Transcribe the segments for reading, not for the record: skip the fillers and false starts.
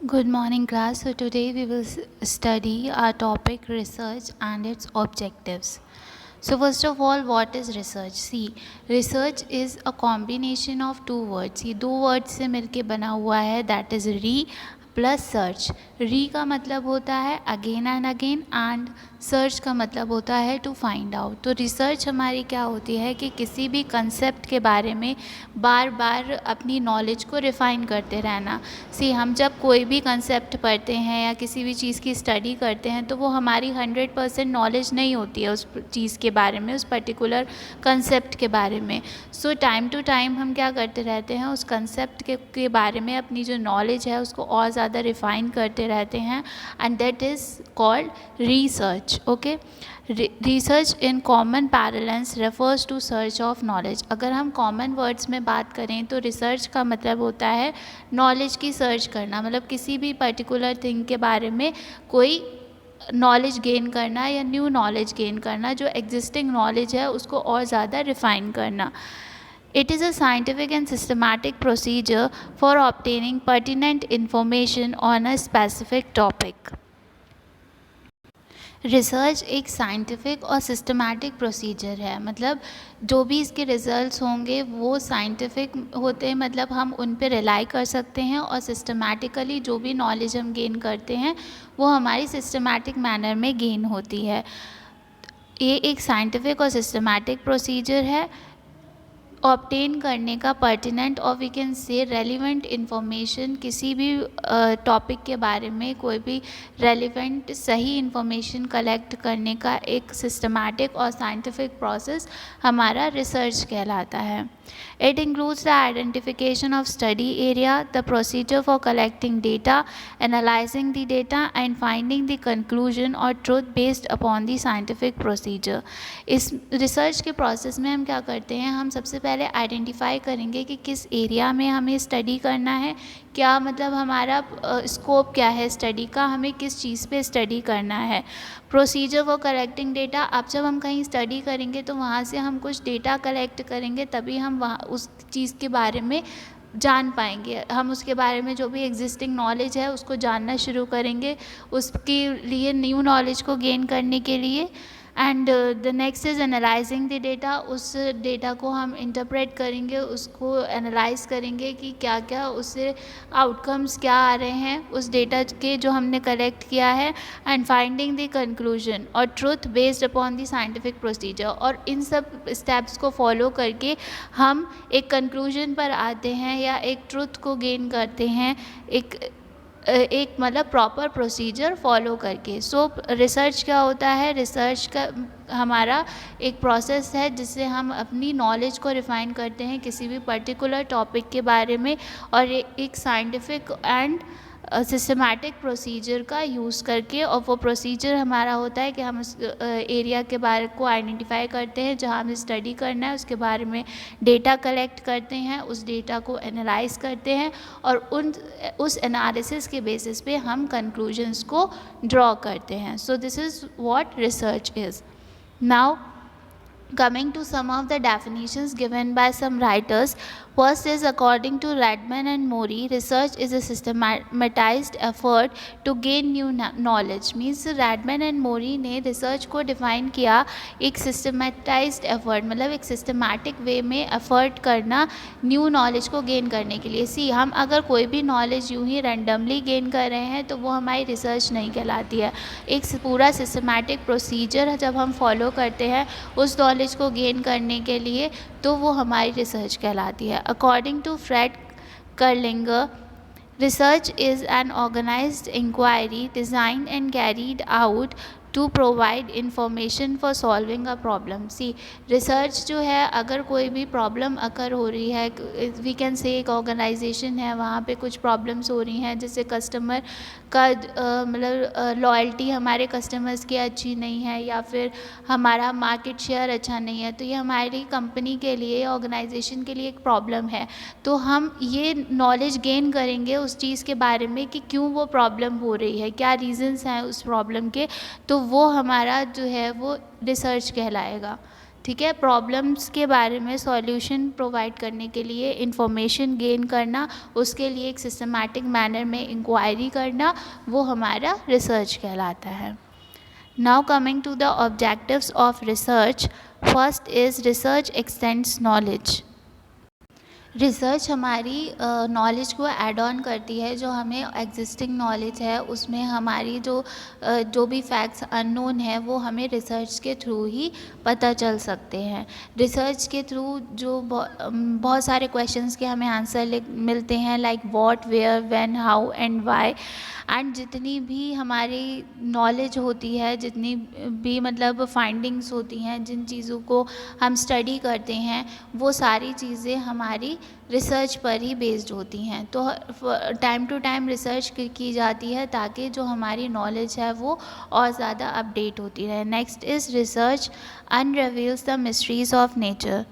Good morning, class. So today we will study our topic research and its objectives. So first of all, what is research? See, research is a combination of two words. ये दो words से मिलके बना हुआ है, that is re plus search. री का मतलब होता है again and again and search का मतलब होता है टू फाइंड आउट. तो रिसर्च हमारी क्या होती है कि किसी भी कंसेप्ट के बारे में बार बार अपनी नॉलेज को रिफ़ाइन करते रहना. सी हम जब कोई भी कंसेप्ट पढ़ते हैं या किसी भी चीज़ की स्टडी करते हैं तो वो हमारी 100% नॉलेज नहीं होती है उस चीज़ के बारे में, उस पर्टिकुलर कंसेप्ट के बारे में. सो टाइम टू टाइम हम क्या करते रहते हैं, उस कंसेप्ट के बारे में अपनी जो नॉलेज है उसको और ज़्यादा रिफ़ाइन करते रहते हैं and that is called research. Okay, research in common parlance refers to search of knowledge. अगर हम कॉमन वर्ड्स में बात करें तो रिसर्च का मतलब होता है नॉलेज की सर्च करना, मतलब किसी भी पर्टिकुलर थिंग के बारे में कोई नॉलेज गेन करना या न्यू नॉलेज गेन करना, जो एग्जिस्टिंग नॉलेज है उसको और ज़्यादा रिफ़ाइन करना. It is a scientific and systematic procedure for obtaining pertinent information on a specific topic. Research एक साइंटिफिक और सिस्टमैटिक प्रोसीजर है, मतलब जो भी इसके रिज़ल्ट्स होंगे वो साइंटिफिक होते हैं, मतलब हम उन पे रिलाई कर सकते हैं, और सिस्टमैटिकली जो भी नॉलेज हम गेन करते हैं वो हमारी सिस्टमैटिक मैनर में गेन होती है. ये एक साइंटिफिक और सिस्टमैटिक प्रोसीजर है ऑब्टेन करने का पर्टिनेंट और we can say relevant information, किसी भी टॉपिक के बारे में कोई भी रेलिवेंट सही इन्फॉर्मेशन कलेक्ट करने का एक सिस्टमैटिक और साइंटिफिक प्रोसेस हमारा रिसर्च कहलाता है. It includes the identification of study area, the procedure for collecting data, analyzing the data and finding the conclusion or truth based upon the scientific procedure. इस research के process में हम क्या करते हैं, हम सबसे पहले आइडेंटिफाई करेंगे कि किस एरिया में हमें स्टडी करना है, क्या मतलब हमारा स्कोप क्या है स्टडी का, हमें किस चीज़ पे स्टडी करना है. प्रोसीजर फॉर कलेक्टिंग डेटा, अब जब हम कहीं स्टडी करेंगे तो वहाँ से हम कुछ डेटा कलेक्ट करेंगे, तभी हम वहाँ उस चीज़ के बारे में जान पाएंगे. हम उसके बारे में जो भी एग्जिस्टिंग नॉलेज है उसको जानना शुरू करेंगे, उसके लिए न्यू नॉलेज को गेन करने के लिए. And the next is analysing the data. उस डेटा को हम इंटरप्रेट करेंगे, उसको एनालाइज करेंगे कि क्या क्या उससे आउटकम्स क्या आ रहे हैं उस डेटा के जो हमने कलेक्ट किया है. एंड फाइंडिंग द कंक्लूजन और truth based upon the scientific procedure. और इन सब स्टेप्स को फॉलो करके हम एक कंक्लूजन पर आते हैं या एक ट्रुथ को गेन करते हैं, एक मतलब प्रॉपर प्रोसीजर फॉलो करके. सो रिसर्च क्या होता है, रिसर्च का हमारा एक प्रोसेस है जिससे हम अपनी नॉलेज को रिफ़ाइन करते हैं किसी भी पर्टिकुलर टॉपिक के बारे में, और एक साइंटिफिक एंड सिस्टमैटिक प्रोसीजर का यूज़ करके. और वो प्रोसीजर हमारा होता है कि हम उस एरिया के बारे को आइडेंटिफाई करते हैं जहाँ हमें स्टडी करना है, उसके बारे में डेटा कलेक्ट करते हैं, उस डेटा को एनालाइज करते हैं, और उस एनालिसिस के बेसिस पे हम कंक्लूजन्स को ड्रॉ करते हैं. So this is what research is. Now coming to some of the definitions given by some writers, first is according to Redman and Mori, research is a systematized effort to gain new knowledge. Means Redman and Mori ने research को define किया एक systematized effort, मतलब एक systematic way में effort करना new knowledge को gain करने के लिए. See, हम अगर कोई भी knowledge यूँ ही randomly gain कर रहे हैं तो वो हमारी research नहीं कहलाती है. एक पूरा systematic procedure जब हम follow करते हैं उस नॉलेज को गेन करने के लिए, तो वो हमारी रिसर्च कहलाती है. According to Fred Kerlinger, research is an organised inquiry design and carried out to provide information for solving a problem. See research जो है, अगर कोई भी प्रॉब्लम अकर हो रही है, वी कैन से एक ऑर्गेनाइजेशन है, वहाँ पे कुछ प्रॉब्लम्स हो रही हैं, जैसे कस्टमर का मतलब लॉयल्टी हमारे कस्टमर्स की अच्छी नहीं है, या फिर हमारा मार्केट शेयर अच्छा नहीं है, तो ये हमारी कंपनी के लिए, ऑर्गेनाइजेशन के लिए एक प्रॉब्लम है. तो हम ये नॉलेज गेन करेंगे उस चीज़ के बारे में कि क्यों वो प्रॉब्लम हो रही है, क्या रीज़न्स हैं उस प्रॉब्लम के, तो वो हमारा जो है वो रिसर्च कहलाएगा. ठीक है। प्रॉब्लम्स के बारे में सॉल्यूशन प्रोवाइड करने के लिए इंफॉर्मेशन गेन करना, उसके लिए एक सिस्टमैटिक मैनर में इंक्वायरी करना, वो हमारा रिसर्च कहलाता है। Now coming to the objectives of research, first is research extends knowledge. Research हमारी नॉलेज को ऐड ऑन करती है। जो हमें एग्जिस्टिंग नॉलेज है उसमें हमारी जो भी फैक्ट्स अननोन है वो हमें रिसर्च के थ्रू ही पता चल सकते हैं। रिसर्च के थ्रू जो बहुत सारे क्वेश्चंस के हमें आंसर मिलते हैं, like what, where, when, how and why. And जितनी भी हमारी नॉलेज होती है, जितनी भी मतलब फाइंडिंग्स होती हैं, जिन चीज़ों को हम स्टडी करते हैं, वो सारी चीज़ें हमारी रिसर्च पर ही बेस्ड होती हैं। तो टाइम टू टाइम रिसर्च की जाती है ताकि जो हमारी नॉलेज है वो और ज़्यादा अपडेट होती रहे। Next is research unreveals the mysteries of nature.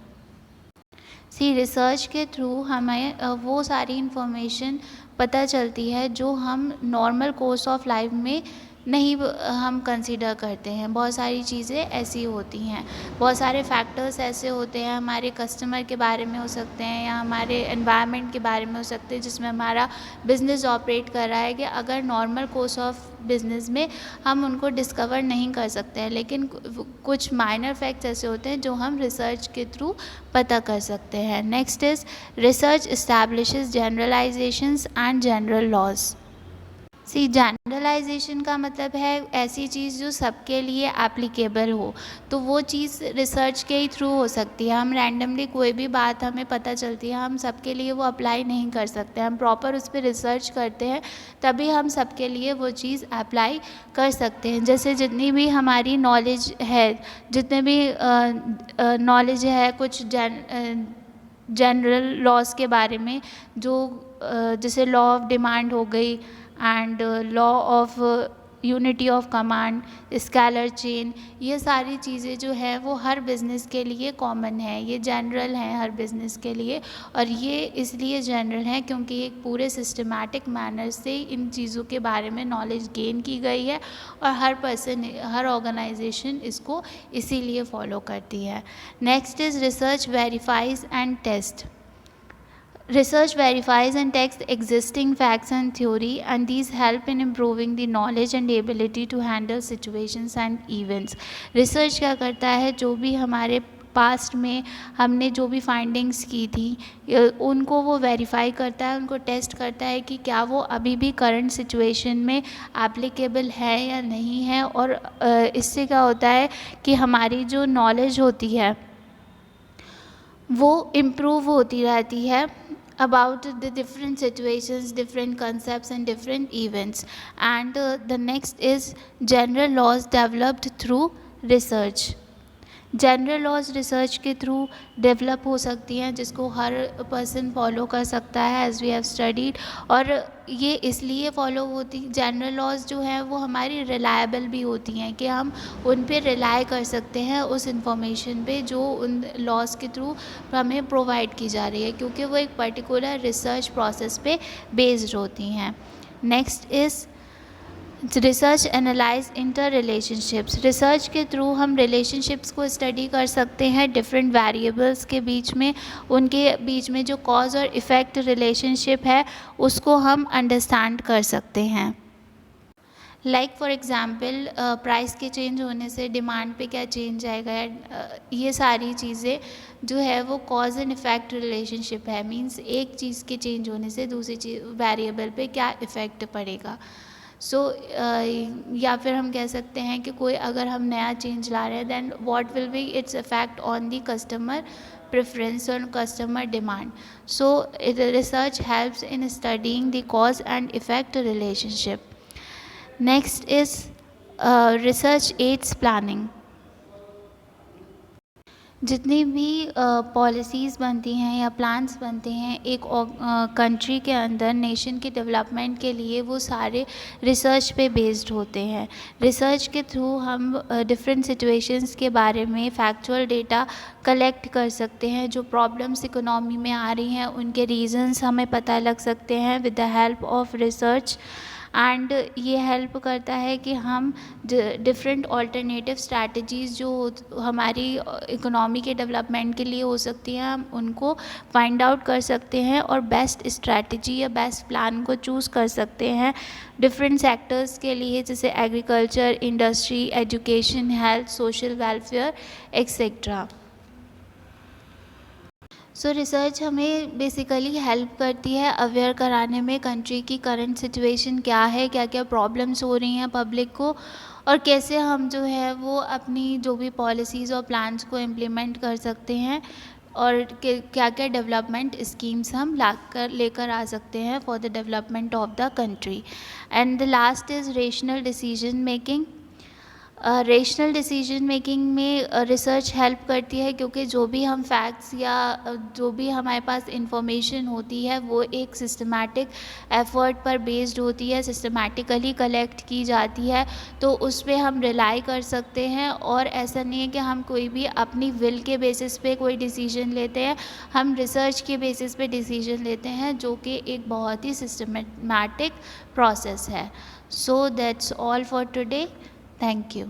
Research के थ्रू हमें वो सारी इंफॉर्मेशन पता चलती है जो हम नॉर्मल कोर्स ऑफ लाइफ में नहीं हम कंसीडर करते हैं। बहुत सारी चीज़ें ऐसी होती हैं, बहुत सारे फैक्टर्स ऐसे होते हैं, हमारे कस्टमर के बारे में हो सकते हैं या हमारे एनवायरनमेंट के बारे में हो सकते हैं, जिसमें हमारा बिज़नेस ऑपरेट कर रहा है, कि अगर नॉर्मल कोर्स ऑफ बिज़नेस में हम उनको डिस्कवर नहीं कर सकते हैं, लेकिन कुछ माइनर फैक्ट्स ऐसे होते हैं जो हम रिसर्च के थ्रू पता कर सकते हैं। Next is research establishes generalisations and general laws. Generalisation का मतलब है ऐसी चीज़ जो सबके लिए एप्लीकेबल हो। तो वो चीज़ रिसर्च के ही थ्रू हो सकती है। हम रैंडमली कोई भी बात हमें पता चलती है, हम सबके लिए वो अप्लाई नहीं कर सकते। हम प्रॉपर उस पर रिसर्च करते हैं, तभी हम सबके लिए वो चीज़ अप्लाई कर सकते हैं। जैसे जितनी भी हमारी नॉलेज है, जितने भी नॉलेज है कुछ जनरल लॉज के बारे में, जो जैसे लॉ ऑफ डिमांड हो गई, and law of unity of command, scalar chain, ये सारी चीज़ें जो है वो हर बिज़नेस के लिए कॉमन है, ये जनरल हैं हर बिज़नेस के लिए। और ये इसलिए जनरल हैं क्योंकि एक पूरे सिस्टमैटिक मैनर से इन चीज़ों के बारे में नॉलेज गेन की गई है, और हर पर्सन, हर ऑर्गेनाइजेशन इसको इसीलिए फॉलो करती है। Next is research verifies and test. Research verifies and tests existing facts and theory, and these help in improving the knowledge and ability to handle situations and events. Research क्या करता है, जो भी हमारे पास्ट में हमने जो भी फाइंडिंग्स की थी उनको वो वेरीफाई करता है, उनको टेस्ट करता है कि क्या वो अभी भी करंट सिचुएशन में एप्लीकेबल है या नहीं है। और इससे क्या होता है कि हमारी जो नॉलेज होती है वो इम्प्रूव होती रहती है about the different situations, different concepts and different events. And the next is general laws developed through research. General laws research के थ्रू डेवलप हो सकती हैं, जिसको हर पर्सन फॉलो कर सकता है, एज वी हैव स्टडीड। और ये इसलिए फॉलो होती, जनरल लॉज जो है वो हमारी रिलायबल भी होती हैं, कि हम उन पे रिलाई कर सकते हैं उस इंफॉर्मेशन पे जो उन लॉज के थ्रू हमें प्रोवाइड की जा रही है, क्योंकि वो एक पर्टिकुलर रिसर्च प्रोसेस पे बेस्ड होती हैं। Next is research analyse inter relationships. Research के थ्रू हम रिलेशनशिप्स को स्टडी कर सकते हैं डिफरेंट वेरिएबल्स के बीच में, उनके बीच में जो कॉज और इफ़ेक्ट रिलेशनशिप है उसको हम अंडरस्टैंड कर सकते हैं। लाइक फॉर एग्ज़ाम्पल प्राइस के चेंज होने से डिमांड पे क्या चेंज आएगा, ये सारी चीज़ें जो है वो कॉज एंड इफ़ेक्ट रिलेशनशिप है। मींस एक चीज़ के चेंज होने से दूसरी चीज़ वेरिएबल पे क्या इफ़ेक्ट पड़ेगा। या फिर हम कह सकते हैं कि कोई अगर हम नया चेंज ला रहे हैं, then what will be its effect on the customer preference और customer demand. So research helps in studying the cause and effect relationship. Next is research aids planning. जितनी भी पॉलिसीज़ बनती हैं या प्लान्स बनते हैं एक कंट्री के अंदर नेशन के डेवलपमेंट के लिए, वो सारे रिसर्च पे बेस्ड होते हैं। रिसर्च के थ्रू हम डिफरेंट सिचुएशंस के बारे में फैक्चुअल डेटा कलेक्ट कर सकते हैं। जो प्रॉब्लम्स इकोनॉमी में आ रही हैं उनके रीज़न्स हमें पता लग सकते हैं with the help of research. And ये हेल्प करता है कि हम डिफरेंट ऑल्टरनेटिव स्ट्रैटेजीज़ जो हमारी इकोनॉमी के डेवलपमेंट के लिए हो सकती हैं, हम उनको फाइंड आउट कर सकते हैं और बेस्ट स्ट्रैटेजी या बेस्ट प्लान को चूज़ कर सकते हैं डिफरेंट सेक्टर्स के लिए, जैसे agriculture, industry, education, health, social welfare etcetera. सो रिसर्च हमें बेसिकली हेल्प करती है अवेयर कराने में कंट्री की करंट सिचुएशन क्या है, क्या क्या प्रॉब्लम्स हो रही हैं पब्लिक को, और कैसे हम जो है वो अपनी जो भी पॉलिसीज़ और प्लान्स को इम्प्लीमेंट कर सकते हैं, और क्या क्या डेवलपमेंट स्कीम्स हम लेकर आ सकते हैं for the development of the country. And the last is rational decision making. Rational decision making में रिसर्च हेल्प करती है, क्योंकि जो भी हम फैक्ट्स या जो भी हमारे पास इंफॉर्मेशन होती है वो एक सिस्टमैटिक एफर्ट पर बेस्ड होती है, सिस्टमैटिकली कलेक्ट की जाती है, तो उस पे हम रिलाई कर सकते हैं। और ऐसा नहीं है कि हम कोई भी अपनी विल के बेसिस पे कोई डिसीजन लेते हैं, हम रिसर्च के बेसिस पे डिसीजन लेते हैं, जो कि एक बहुत ही सिस्टमैटिक प्रोसेस है। So that's all for today. Thank you.